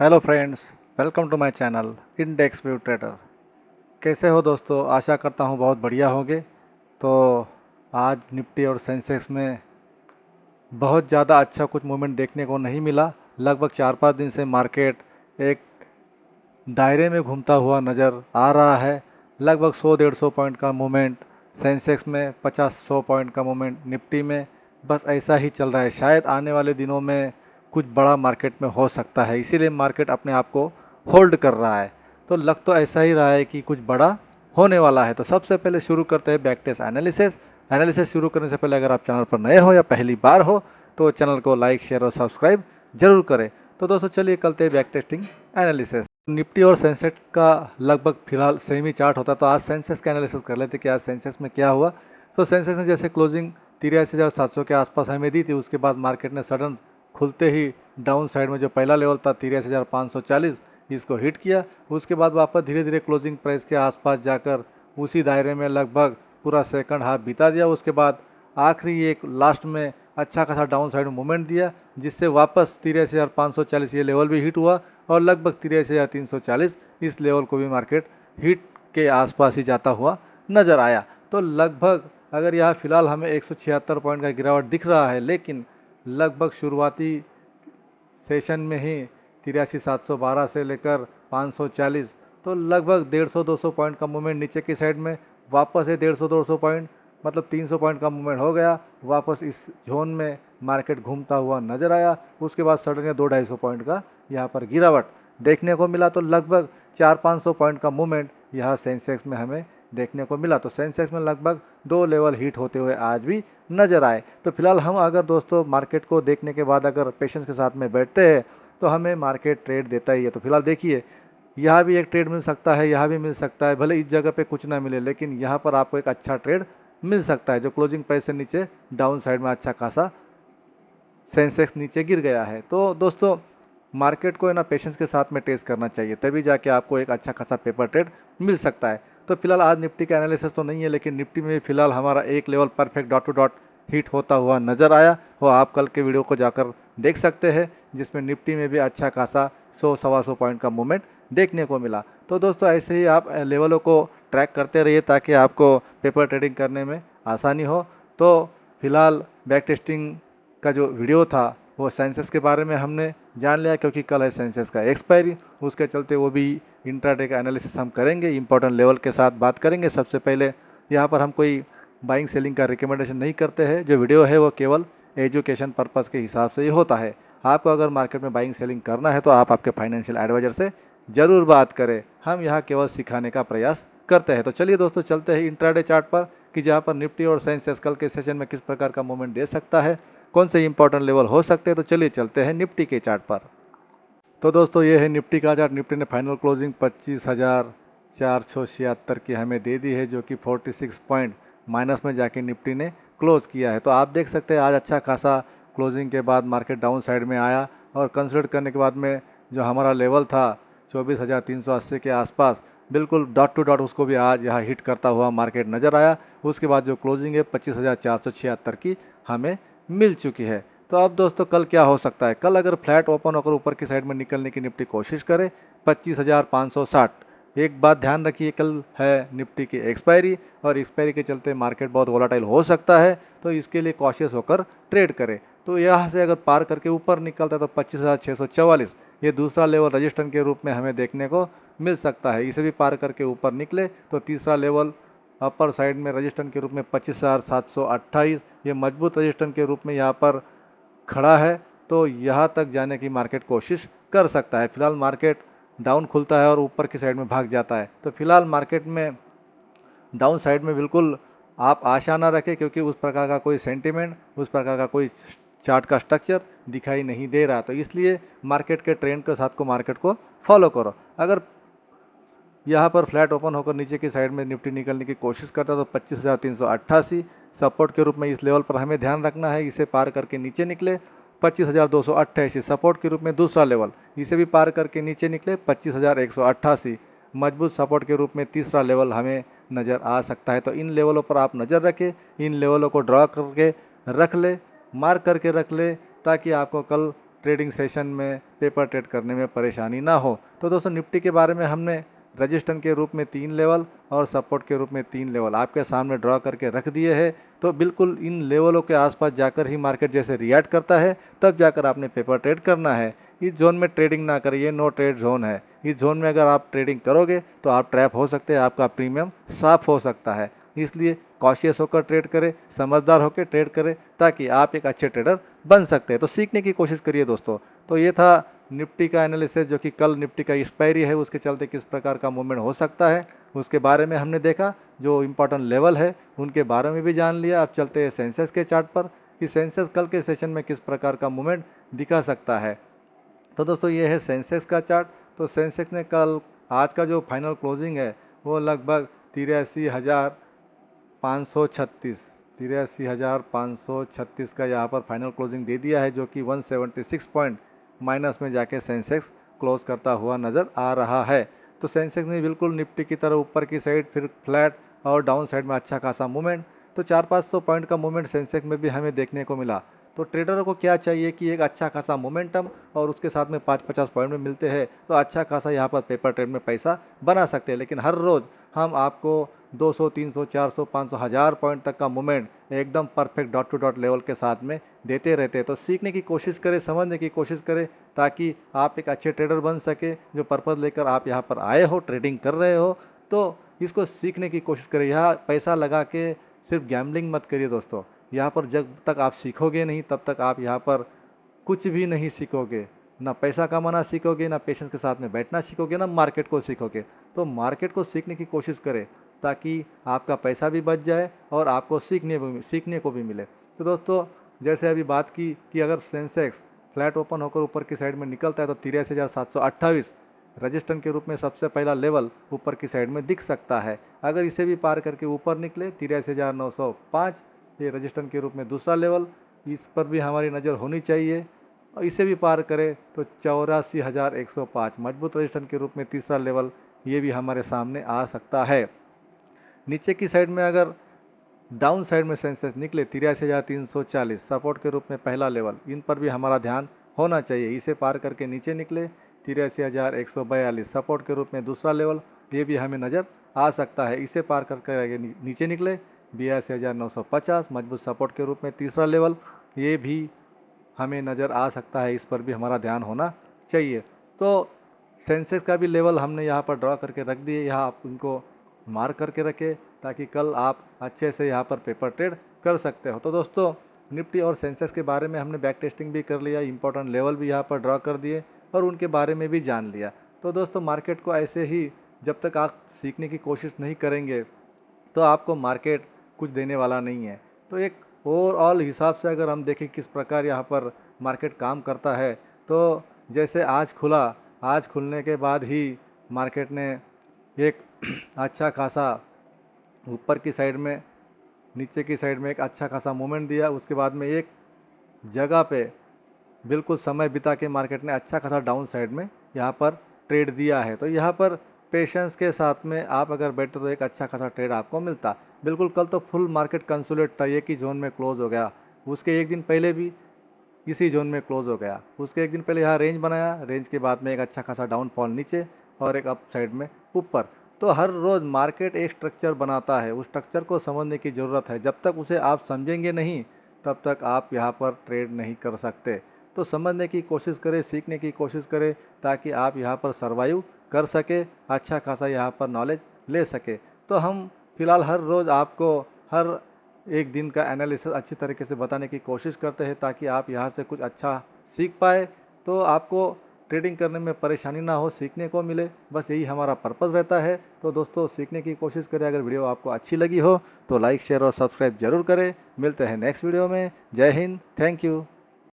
Hello friends, welcome to my channel index view trader. कैसे हो दोस्तों? आशा करता हूँ बहुत बढ़िया होगे। तो आज निफ्टी और सेंसेक्स में बहुत ज़्यादा अच्छा कुछ मूवमेंट देखने को नहीं मिला। लगभग 4-5 दिन से मार्केट एक दायरे में घूमता हुआ नज़र आ रहा है। लगभग 100-150 पॉइंट का मूवमेंट सेंसेक्स में, 50-100 पॉइंट का मूवमेंट निफ्टी में, बस ऐसा ही चल रहा है। शायद आने वाले दिनों में कुछ बड़ा मार्केट में हो सकता है, इसीलिए मार्केट अपने आप को होल्ड कर रहा है। तो लग तो ऐसा ही रहा है कि कुछ बड़ा होने वाला है। तो सबसे पहले शुरू करते हैं बैक टेस्ट एनालिसिस शुरू करने से पहले अगर आप चैनल पर नए हो या पहली बार हो तो चैनल को लाइक, शेयर और सब्सक्राइब जरूर करें। तो दोस्तों चलिए करते हैं बैक टेस्टिंग एनालिसिस। निफ्टी और सेंसेक्स का लगभग फिलहाल सेम ही चार्ट होता, तो आज सेंसेक्स का एनालिसिस कर लेते कि आज सेंसेक्स में क्या हुआ। तो सेंसेक्स ने जैसे क्लोजिंग 83,700 के आसपास हमें दी थी, उसके बाद मार्केट ने सडन खुलते ही डाउन साइड में जो पहला लेवल था 83,540 इसको हिट किया। उसके बाद वापस धीरे धीरे क्लोजिंग प्राइस के आसपास जाकर उसी दायरे में लगभग पूरा सेकंड हाफ बिता दिया। उसके बाद आखिरी एक लास्ट में अच्छा खासा डाउन साइड में मूवमेंट दिया, जिससे वापस 83,540 ये लेवल भी हिट हुआ और लगभग 83,340 इस लेवल को भी मार्केट हिट के आसपास ही जाता हुआ नज़र आया। तो लगभग अगर यहाँ फिलहाल हमें 176 पॉइंट का गिरावट दिख रहा है, लेकिन लगभग शुरुआती सेशन में ही 83,712 से लेकर 540, तो लगभग 150-200 पॉइंट का मूवमेंट नीचे की साइड में वापस है। 150-200 पॉइंट मतलब 300 पॉइंट का मूवमेंट हो गया, वापस इस जोन में मार्केट घूमता हुआ नजर आया। उसके बाद सडन 200-250 पॉइंट का यहाँ पर गिरावट देखने को मिला। तो लगभग 400-500 पॉइंट का मूवमेंट यहाँ सेंसेक्स में हमें देखने को मिला। तो सेंसेक्स में लगभग 2 लेवल हिट होते हुए आज भी नजर आए। तो फिलहाल हम अगर दोस्तों मार्केट को देखने के बाद अगर पेशेंस के साथ में बैठते हैं तो हमें मार्केट ट्रेड देता ही है। तो फिलहाल देखिए, यहाँ भी एक ट्रेड मिल सकता है, यहाँ भी मिल सकता है, भले इस जगह पे कुछ ना मिले, लेकिन यहाँ पर आपको एक अच्छा ट्रेड मिल सकता है जो क्लोजिंग प्राइस से नीचे डाउन साइड में अच्छा खासा सेंसेक्स नीचे गिर गया है। तो दोस्तों मार्केट को है ना पेशेंस के साथ में टेस्ट करना चाहिए, तभी जाके आपको एक अच्छा खासा पेपर ट्रेड मिल सकता है। तो फिलहाल आज निफ्टी का एनालिसिस तो नहीं है, लेकिन निफ्टी में फिलहाल हमारा एक level perfect dot to dot hit होता हुआ नजर आया, वो आप कल के वीडियो को जाकर देख सकते हैं, जिसमें निफ्टी में भी अच्छा खासा 100-125 पॉइंट का मूवमेंट देखने को मिला। तो दोस्तों ऐसे ही आप लेवलों को ट्रैक करते रहिए ताकि आपको पेपर ट्रेडिंग करने में आसानी हो। तो फिलहाल बैक टेस्टिंग का जो वीडियो था वो सेंसेक्स के बारे में हमने जान लिया, क्योंकि कल है सेंसेक्स का एक्सपायरी, उसके चलते वो भी इंट्राडे का एनालिसिस हम करेंगे, इंपॉर्टेंट लेवल के साथ बात करेंगे। सबसे पहले यहाँ पर हम कोई बाइंग सेलिंग का रिकमेंडेशन नहीं करते हैं, जो वीडियो है वो केवल एजुकेशन पर्पज़ के हिसाब से ही होता है। आपको अगर मार्केट में बाइंग सेलिंग करना है तो आप आपके फाइनेंशियल एडवाइजर से ज़रूर बात करें, हम यहाँ केवल सिखाने का प्रयास करते हैं। तो चलिए दोस्तों चलते हैं इंट्राडे चार्ट पर कि जहाँ पर निफ्टी और सेंसेक्स कल के सेशन में किस प्रकार का मूवमेंट दे सकता है, कौन से इंपॉर्टेंट लेवल हो सकते हैं। तो चलिए चलते हैं निफ्टी के चार्ट पर। तो दोस्तों ये है निफ्टी का चार्ट। निफ्टी ने फाइनल क्लोजिंग 25,476 की हमें दे दी है, जो कि 46 पॉइंट माइनस में जाके निफ्टी ने क्लोज किया है। तो आप देख सकते हैं आज अच्छा खासा क्लोजिंग के बाद मार्केट डाउन साइड में आया और कंसिडर करने के बाद में जो हमारा लेवल था 24,380 के आसपास, बिल्कुल डॉट टू डॉट उसको भी आज यहाँ हिट करता हुआ मार्केट नज़र आया। उसके बाद जो क्लोजिंग है 25,476 की हमें मिल चुकी है। तो अब दोस्तों कल क्या हो सकता है? कल अगर फ्लैट ओपन होकर ऊपर की साइड में निकलने की निफ्टी कोशिश करे 25,560। एक बात ध्यान रखिए, कल है निफ्टी की एक्सपायरी और एक्सपायरी के चलते मार्केट बहुत वोलाटाइल हो सकता है, तो इसके लिए कॉशियस होकर ट्रेड करें। तो यहाँ से अगर पार करके ऊपर निकलता है तो 25,644 ये दूसरा लेवल रजिस्टेंस के रूप में हमें देखने को मिल सकता है। इसे भी पार करके ऊपर निकले तो तीसरा लेवल अपर साइड में रजिस्टेंस के रूप में 25,728 ये मजबूत रजिस्टेंस के रूप में यहाँ पर खड़ा है। तो यहाँ तक जाने की मार्केट कोशिश कर सकता है। फिलहाल मार्केट डाउन खुलता है और ऊपर की साइड में भाग जाता है, तो फिलहाल मार्केट में डाउन साइड में बिल्कुल आप आशा ना रखें, क्योंकि उस प्रकार का कोई सेंटीमेंट, उस प्रकार का कोई चार्ट का स्ट्रक्चर दिखाई नहीं दे रहा। तो इसलिए मार्केट के ट्रेंड के साथ को मार्केट को फॉलो करो। अगर यहाँ पर फ्लैट ओपन होकर नीचे की साइड में निफ्टी निकलने की कोशिश करता है तो 25,388 सपोर्ट के रूप में इस लेवल पर हमें ध्यान रखना है। इसे पार करके नीचे निकले 25,288 सपोर्ट के रूप में दूसरा लेवल, इसे भी पार करके नीचे निकले 25,188 मजबूत सपोर्ट के रूप में तीसरा लेवल हमें नज़र आ सकता है। तो इन लेवलों पर आप नज़र रखें, इन लेवलों को ड्रॉ करके रख ले, मार्क करके रख ले, ताकि आपको कल ट्रेडिंग सेशन में पेपर ट्रेड करने में परेशानी ना हो। तो दोस्तों निफ्टी के बारे में हमने रजिस्टेंस के रूप में 3 लेवल और सपोर्ट के रूप में 3 लेवल आपके सामने ड्रॉ करके रख दिए हैं। तो बिल्कुल इन लेवलों के आसपास जाकर ही मार्केट जैसे रिएक्ट करता है तब जाकर आपने पेपर ट्रेड करना है। इस जोन में ट्रेडिंग ना करिए, ये नो ट्रेड जोन है। इस जोन में अगर आप ट्रेडिंग करोगे तो आप ट्रैप हो सकते हैं, आपका प्रीमियम साफ हो सकता है। इसलिए कॉशियस होकर ट्रेड करें, समझदार होकर ट्रेड करें ताकि आप एक अच्छे ट्रेडर बन सकते हैं। तो सीखने की कोशिश करिए दोस्तों। तो ये था निफ्टी का एनालिसिस, जो कि कल निफ्टी का एक्सपायरी है, उसके चलते किस प्रकार का मूवमेंट हो सकता है उसके बारे में हमने देखा। जो इम्पोर्टेंट लेवल है उनके बारे में भी जान लिया। अब चलते हैं सेंसेक्स के चार्ट पर कि सेंसेक्स कल के सेशन में किस प्रकार का मूवमेंट दिखा सकता है। तो दोस्तों ये है सेंसेक्स का चार्ट। तो सेंसेक्स ने कल आज का जो फाइनल क्लोजिंग है वो लगभग 83,536 का यहाँ पर फाइनल क्लोजिंग दे दिया है, जो कि 176 पॉइंट माइनस में जाके सेंसेक्स क्लोज करता हुआ नज़र आ रहा है। तो सेंसेक्स ने बिल्कुल निफ्टी की तरह ऊपर की साइड फिर फ्लैट और डाउन साइड में अच्छा खासा मूवमेंट, तो 400-500 पॉइंट का मूवमेंट सेंसेक्स में भी हमें देखने को मिला। तो ट्रेडरों को क्या चाहिए कि एक अच्छा खासा मोमेंटम और उसके साथ में 5-50 पॉइंट में मिलते हैं तो अच्छा खासा यहाँ पर पेपर ट्रेड में पैसा बना सकते हैं। लेकिन हर रोज़ हम आपको 200, 300, 400, 500, 1000 पॉइंट तक का मूवमेंट एकदम perfect dot to dot level के साथ में देते रहते हैं। तो सीखने की कोशिश करें, समझने की कोशिश करें ताकि आप एक अच्छे ट्रेडर बन सके। जो पर्पज़ लेकर आप यहाँ पर आए हो, ट्रेडिंग कर रहे हो, तो इसको सीखने की कोशिश करें। यहाँ पैसा लगा के सिर्फ गैम्बलिंग मत करिए दोस्तों। यहाँ पर जब तक आप सीखोगे नहीं तब तक आप यहाँ पर कुछ भी नहीं सीखोगे। ना पैसा कमाना सीखोगे, ना पेशेंस के साथ में बैठना सीखोगे, ना मार्केट को सीखोगे। तो मार्केट को सीखने की कोशिश करें ताकि आपका पैसा भी बच जाए और आपको सीखने को भी मिले। तो दोस्तों जैसे अभी बात की कि अगर सेंसेक्स फ्लैट ओपन होकर ऊपर की साइड में निकलता है तो 83,728 रजिस्टेंस के रूप में सबसे पहला लेवल ऊपर की साइड में दिख सकता है। अगर इसे भी पार करके ऊपर निकले 83,905, ये रजिस्टेंस के रूप में दूसरा लेवल, इस पर भी हमारी नज़र होनी चाहिए। और इसे भी पार करे तो 84,105 मजबूत रजिस्टेंस के रूप में तीसरा लेवल, ये भी हमारे सामने आ सकता है। नीचे की साइड में अगर डाउन साइड में सेंसेक्स निकले 83,340 सपोर्ट के रूप में पहला लेवल, इन पर भी हमारा ध्यान होना चाहिए। इसे पार करके नीचे निकले 83,142 सपोर्ट के रूप में दूसरा लेवल, ये भी हमें नज़र आ सकता है। इसे पार करके नीचे निकले 82,950 मजबूत सपोर्ट के रूप में तीसरा लेवल, ये भी हमें नज़र आ सकता है। इस पर भी हमारा ध्यान होना चाहिए। तो सेंसेक्स का भी लेवल हमने यहाँ पर ड्रॉ करके रख दिए, यहाँ आप उनको मार्क करके रखें ताकि कल आप अच्छे से यहाँ पर पेपर ट्रेड कर सकते हो। तो दोस्तों निफ्टी और सेंसेक्स के बारे में हमने बैक टेस्टिंग भी कर लिया, इंपॉर्टेंट लेवल भी यहाँ पर ड्रॉ कर दिए और उनके बारे में भी जान लिया। तो दोस्तों मार्केट को ऐसे ही जब तक आप सीखने की कोशिश नहीं करेंगे तो आपको मार्केट कुछ देने वाला नहीं है। तो एक ओवरऑल हिसाब से अगर हम देखें किस प्रकार यहाँ पर मार्केट काम करता है, तो जैसे आज खुला, आज खुलने के बाद ही मार्केट ने एक अच्छा खासा ऊपर की साइड में, नीचे की साइड में एक अच्छा खासा मूवमेंट दिया। उसके बाद में एक जगह पे बिल्कुल समय बिता के मार्केट ने अच्छा खासा डाउन साइड में यहाँ पर ट्रेड दिया है। तो यहाँ पर पेशेंस के साथ में आप अगर बैठते तो एक अच्छा खासा ट्रेड आपको मिलता। बिल्कुल कल तो फुल मार्केट कंसोलिडेट था, एक ही जोन में क्लोज हो गया। उसके एक दिन पहले भी इसी जोन में क्लोज हो गया। उसके एक दिन पहले यहाँ रेंज बनाया, रेंज के बाद में एक अच्छा खासा डाउनफॉल नीचे और एक अप साइड में ऊपर। तो हर रोज़ मार्केट एक स्ट्रक्चर बनाता है, उस स्ट्रक्चर को समझने की ज़रूरत है। जब तक उसे आप समझेंगे नहीं तब तक आप यहाँ पर ट्रेड नहीं कर सकते। तो समझने की कोशिश करें, सीखने की कोशिश करें ताकि आप यहाँ पर सर्वाइव कर सके, अच्छा खासा यहाँ पर नॉलेज ले सके। तो हम फिलहाल हर रोज़ आपको हर एक दिन का एनालिसिस अच्छी तरीके से बताने की कोशिश करते हैं ताकि आप यहाँ से कुछ अच्छा सीख पाए, तो आपको ट्रेडिंग करने में परेशानी ना हो, सीखने को मिले, बस यही हमारा पर्पज़ रहता है। तो दोस्तों सीखने की कोशिश करें। अगर वीडियो आपको अच्छी लगी हो तो लाइक, शेयर और सब्सक्राइब जरूर करें। मिलते हैं नेक्स्ट वीडियो में। जय हिंद, थैंक यू।